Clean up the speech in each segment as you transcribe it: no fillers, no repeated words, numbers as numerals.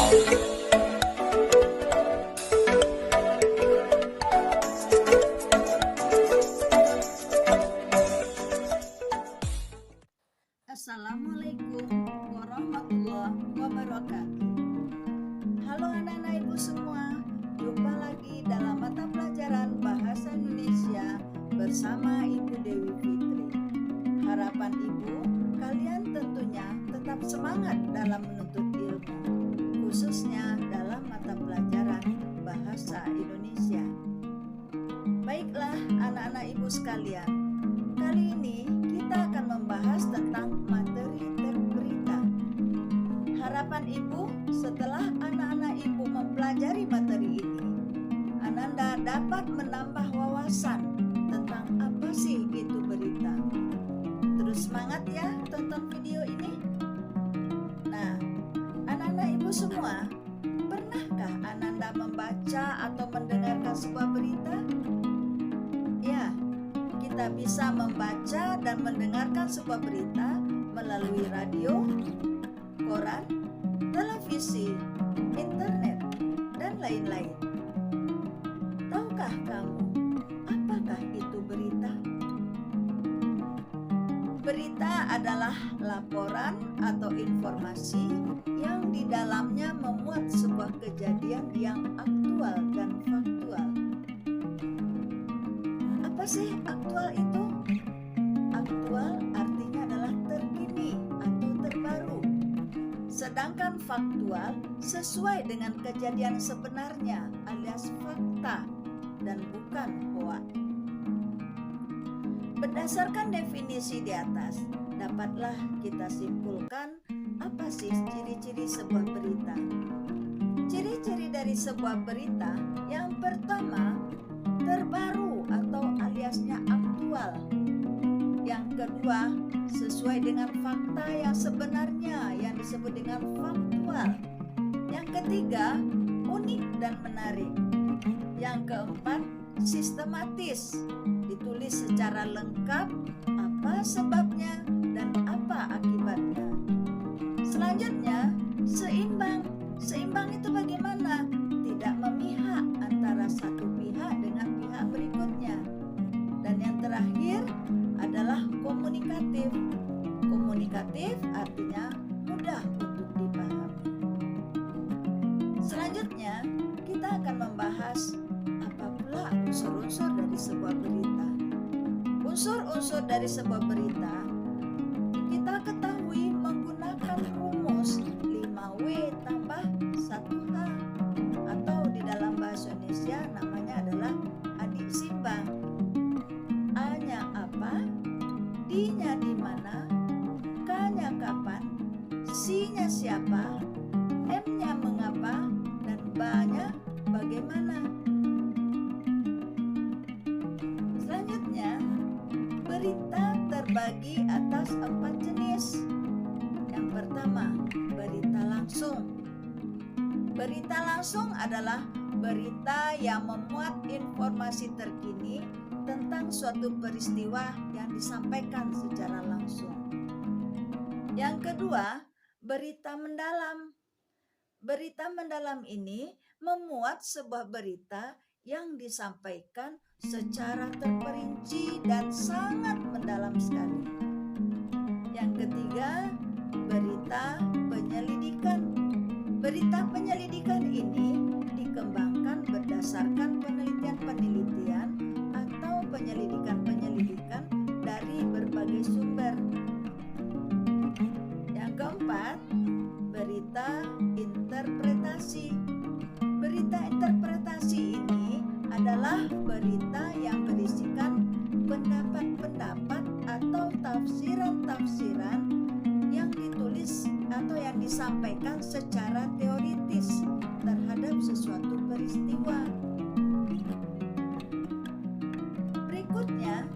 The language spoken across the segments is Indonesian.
Assalamualaikum warahmatullahi wabarakatuh. Halo anak-anak ibu semua, jumpa lagi dalam mata pelajaran Bahasa Indonesia bersama Ibu Dewi Fitri. Harapan ibu, kalian tentunya tetap semangat dalam menuntut ilmu, khususnya dalam mata pelajaran Bahasa Indonesia. Baiklah anak-anak ibu sekalian, kali ini kita akan membahas tentang materi berita. Harapan ibu, setelah anak-anak ibu mempelajari materi ini, Ananda dapat menambah wawasan tentang apa sih itu berita. Terus semangat ya tonton video ini. Nah, anak-anak ibu semua, pernahkah Ananda membaca atau mendengarkan sebuah berita? Ya, kita bisa membaca dan mendengarkan sebuah berita melalui radio, koran, televisi, internet, dan lain-lain. Tahukah kamu apakah itu berita? Berita adalah laporan atau informasi yang di dalamnya memuat sebuah kejadian yang aktual dan faktual. Apa sih aktual itu? Aktual artinya adalah terkini atau terbaru. Sedangkan faktual sesuai dengan kejadian sebenarnya alias fakta dan bukan hoak. Berdasarkan definisi di atas, dapatlah kita simpulkan apa sih ciri-ciri sebuah berita. Ciri-ciri dari sebuah berita yang pertama, terbaru atau aliasnya aktual. Yang kedua, sesuai dengan fakta yang sebenarnya yang disebut dengan faktual. Yang ketiga, unik dan menarik. Yang keempat, sistematis, ditulis secara lengkap apa sebabnya dan apa akibatnya. Selanjutnya, seimbang. Seimbang itu bagaimana? Tidak memihak antara satu pihak dengan pihak berikutnya. Dan yang terakhir adalah komunikatif. Komunikatif artinya mudah untuk dipahami. Selanjutnya, kita akan membahas apa pula unsur-unsur dari sebuah berita. Unsur-unsur dari sebuah berita kita ketahui menggunakan rumus 5W tambah 1H, atau di dalam bahasa Indonesia namanya adalah adik simbang. A-nya apa, D-nya di mana, K-nya kapan, C-nya siapa, M-nya mengapa, dan B-nya bagaimana. Selanjutnya, berita terbagi atas 4 jenis. Yang pertama, berita langsung. Berita langsung adalah berita yang memuat informasi terkini tentang suatu peristiwa yang disampaikan secara langsung. Yang kedua, berita mendalam. Berita mendalam ini memuat sebuah berita yang disampaikan secara terperinci dan sangat mendalam sekali. Yang ketiga, berita penyelidikan. Berita penyelidikan ini dikembangkan berdasarkan penelitian-penelitian atau penyelidikan-penyelidikan dari berbagai sumber. Yang keempat, berita interpretasi. Berita interpretasi ini adalah berita yang berisikan pendapat-pendapat atau tafsiran-tafsiran yang ditulis atau yang disampaikan secara teoritis terhadap sesuatu peristiwa. Berikutnya,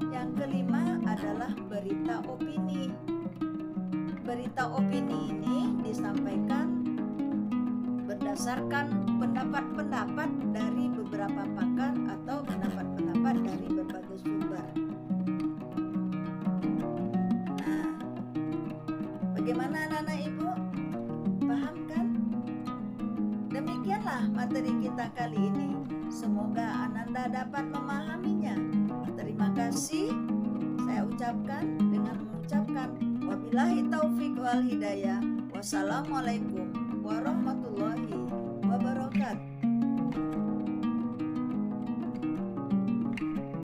yang kelima adalah berita opini. Berita opini ini disampaikan berdasarkan pendapat-pendapat dari beberapa pakar atau pendapat-pendapat dari berbagai sumber. Nah, bagaimana anak-anak ibu? Paham kan? demikianlah materi kita kali ini. Semoga Ananda dapat memahaminya. Terima kasih saya ucapkan dengan mengucapkan wabillahi taufik wal hidayah. Wassalamualaikum warahmatullahi